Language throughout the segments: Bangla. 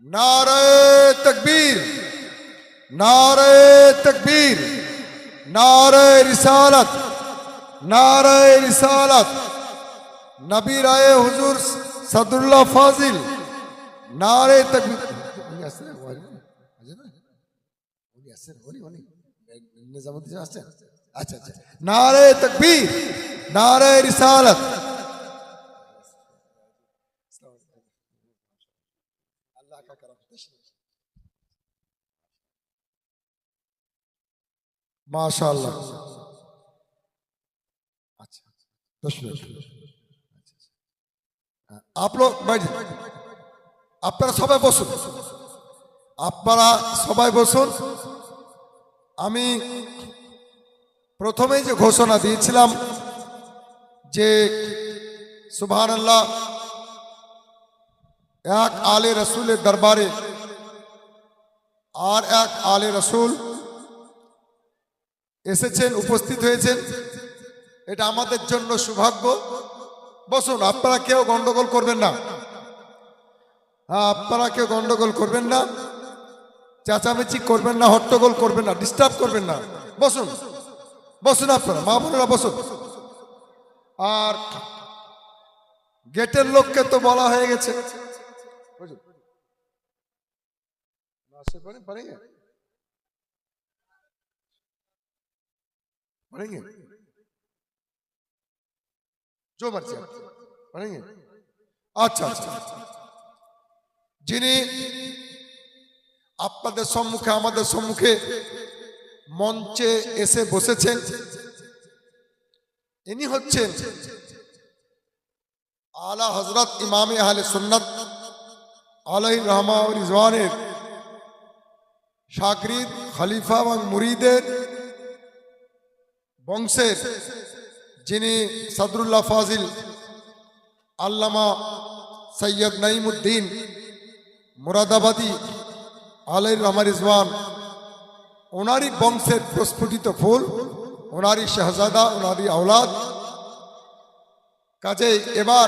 नारे तकबीर, नारे तकबीर, नारे रिसालत, नारे रिसालत, नबी राय हुजूर सदरुल्लाह फाजिल, नारे तकबीर। अच्छा अच्छा, नारे तकबीर, नारे रिसालत। अल्लाह का करम, माशाअल्लाह। अच्छा, आप लोग बैठ, আপনারা সবাই বসুন, আপনারা সবাই বসুন। আমি প্রথমেই যে ঘোষণা দিয়েছিলাম যে সুবহানাল্লাহ, এক আলে রসুলের দরবারে আর এক আলে রসুল এসেছেন, উপস্থিত হয়েছেন, এটা আমাদের জন্য সৌভাগ্য। বসুন, আপনারা কেউ গন্ডগোল করবেন না, আপনারা কেউ গন্ডগোল করবেন না, চেঁচামেচি করবেন না, হট্টগোল করবেন না, ডিস্টার্ব করবেন না। বসুন বসুন, আপনারা মা বোনেরা বসুন। আর গেটের লোককে তো বলা হয়ে গেছে, আচ্ছা আচ্ছা, যিনি আপনাদের সম্মুখে আমাদের সম্মুখে মঞ্চে এসে বসেছেন, ইনি হচ্ছেন আলা হযরত ইমামে আহলে সুন্নাত আলাইহি রহমা ও রিজওয়ানের শাগরিদ, খলিফা এবং মুরিদের বংশের যিনি সদরুল্লাহ ফাজিল আল্লামা সৈয়দ নাইমুদ্দিন মুরাদাবাদী আলাইহি রহমা রিজওয়ান, ওনারই বংশের প্রস্ফুটিত ফুল, ওনারই শাহজাদা, ওনারই আওলাদ। কাজেই এবার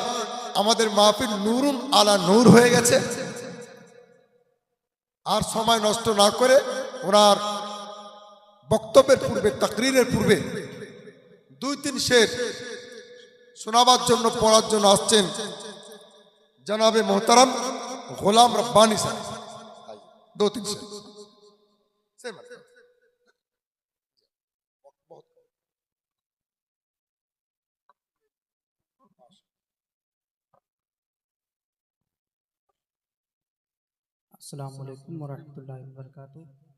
আমাদের মাহফিল নূরুন আলা নূর হয়ে গেছে। আর সময় নষ্ট না করে ওনার বক্তব্যের পূর্বে, তাকরীরের পূর্বে দুই তিন শের শোনাবার জন্য, পড়ার জন্য আসছেন জনাবে মোহতারাম গোলাম রব্বানী সাহেব। দো তিন শের अस्सलामु अलैकुम व रहमतुल्लाहि व बरकातुहू।